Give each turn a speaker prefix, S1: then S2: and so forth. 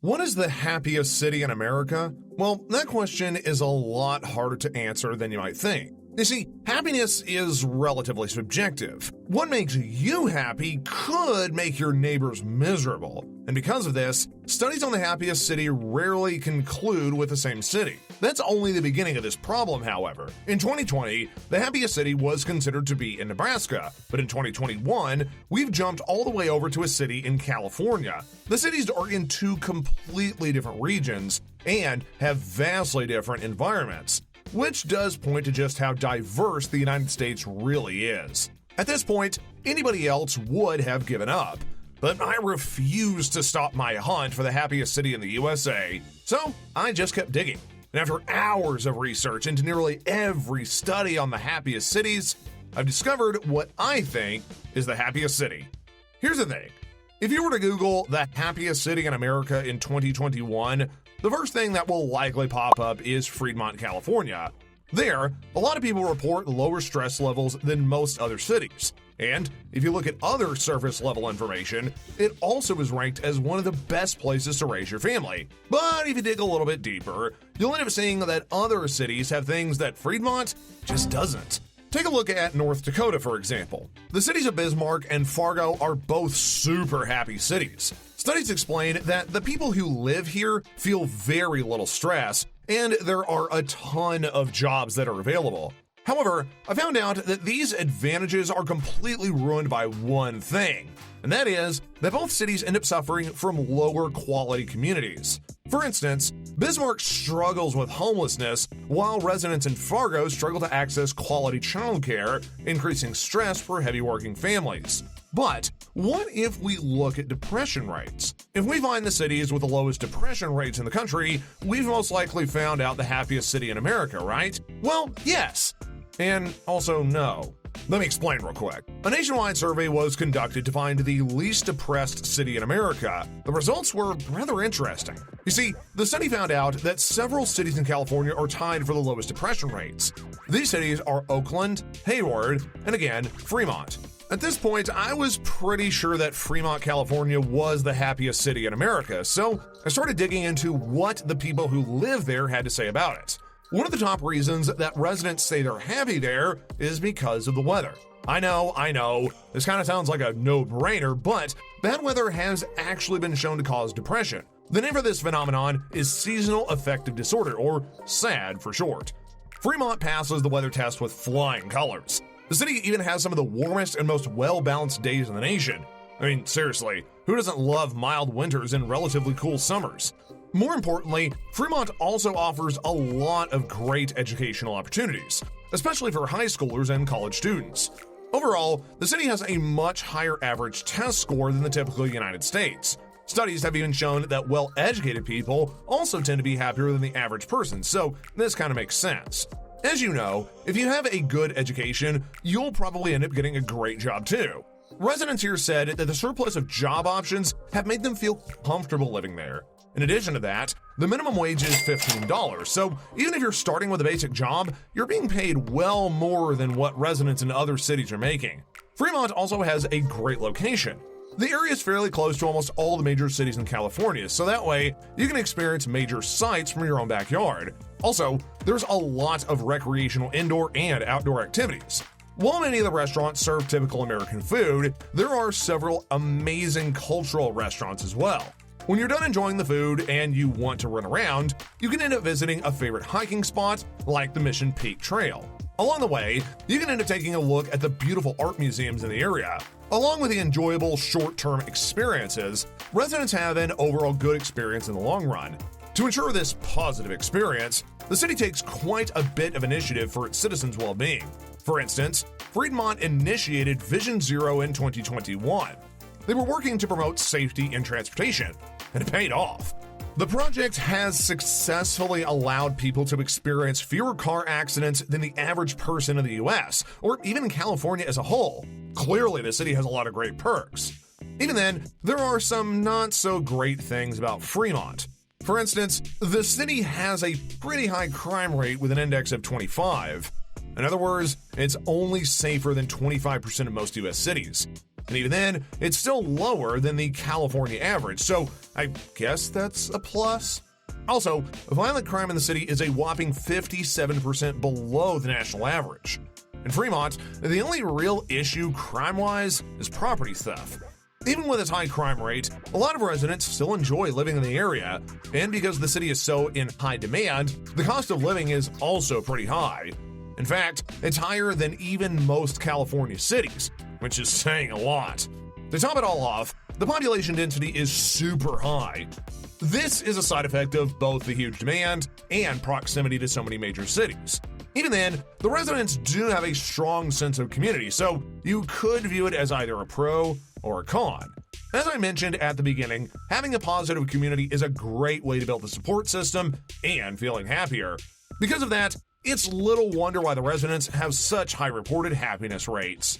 S1: What is the happiest city in America? Well, that question is a lot harder to answer than you might think. You see, happiness is relatively subjective. What makes you happy could make your neighbors miserable. And because of this, studies on the happiest city rarely conclude with the same city. That's only the beginning of this problem, however. In 2020, the happiest city was considered to be in Nebraska, but in 2021, we've jumped all the way over to a city in California. The cities are in two completely different regions and have vastly different environments, which does point to just how diverse the United States really is. At this point, anybody else would have given up, but I refused to stop my hunt for the happiest city in the USA, so I just kept digging. And after hours of research into nearly every study on the happiest cities, I've discovered what I think is the happiest city. Here's the thing. If you were to Google the happiest city in America in 2021, the first thing that will likely pop up is Fremont, California. There, a lot of people report lower stress levels than most other cities. And if you look at other surface level information, it also is ranked as one of the best places to raise your family. But if you dig a little bit deeper, you'll end up seeing that other cities have things that Fremont just doesn't. Take a look at North Dakota, for example. The cities of Bismarck and Fargo are both super happy cities. Studies explain that the people who live here feel very little stress, and there are a ton of jobs that are available. However, I found out that these advantages are completely ruined by one thing, and that is that both cities end up suffering from lower quality communities. For instance, Bismarck struggles with homelessness, while residents in Fargo struggle to access quality childcare, increasing stress for heavy working families. But what if we look at depression rates? If we find the cities with the lowest depression rates in the country, we've most likely found out the happiest city in America, right? Well, yes. And also no. Let me explain real quick. A nationwide survey was conducted to find the least depressed city in America. The results were rather interesting. You see, the study found out that several cities in California are tied for the lowest depression rates. These cities are Oakland, Hayward, and again, Fremont. At this point, I was pretty sure that Fremont, California was the happiest city in America, so I started digging into what the people who live there had to say about it. One of the top reasons that residents say they're happy there is because of the weather. I know, this kind of sounds like a no-brainer, but bad weather has actually been shown to cause depression. The name for this phenomenon is seasonal affective disorder, or SAD for short. Fremont passes the weather test with flying colors. The city even has some of the warmest and most well-balanced days in the nation. I mean, seriously, who doesn't love mild winters and relatively cool summers? More importantly, Fremont also offers a lot of great educational opportunities, especially for high schoolers and college students. Overall, the city has a much higher average test score than the typical United States. Studies have even shown that well-educated people also tend to be happier than the average person, so this kind of makes sense. As you know, if you have a good education, you'll probably end up getting a great job too. Residents here said that the surplus of job options have made them feel comfortable living there. In addition to that, the minimum wage is $15, so even if you're starting with a basic job, you're being paid well more than what residents in other cities are making. Fremont also has a great location. The area is fairly close to almost all the major cities in California, so that way you can experience major sights from your own backyard. Also, there's a lot of recreational indoor and outdoor activities. While many of the restaurants serve typical American food, there are several amazing cultural restaurants as well. When you're done enjoying the food and you want to run around, you can end up visiting a favorite hiking spot like the Mission Peak Trail. Along the way, you can end up taking a look at the beautiful art museums in the area. Along with the enjoyable short-term experiences, residents have an overall good experience in the long run. To ensure this positive experience, the city takes quite a bit of initiative for its citizens' well-being. For instance, Fremont initiated Vision Zero in 2021. They were working to promote safety in transportation, and it paid off. The project has successfully allowed people to experience fewer car accidents than the average person in the US, or even in California as a whole. Clearly, the city has a lot of great perks. Even then, there are some not so great things about Fremont. For instance, the city has a pretty high crime rate with an index of 25. In other words, it's only safer than 25% of most US cities. And even then, it's still lower than the California average, so I guess that's a plus. Also, violent crime in the city is a whopping 57% below the national average. In Fremont, the only real issue crime-wise is property theft. Even with its high crime rate, a lot of residents still enjoy living in the area, and because the city is so in high demand, the cost of living is also pretty high. In fact, it's higher than even most California cities, which is saying a lot. To top it all off, the population density is super high. This is a side effect of both the huge demand and proximity to so many major cities. Even then, the residents do have a strong sense of community, so you could view it as either a pro or a con. As I mentioned at the beginning, having a positive community is a great way to build a support system and feeling happier. Because of that, it's little wonder why the residents have such high reported happiness rates.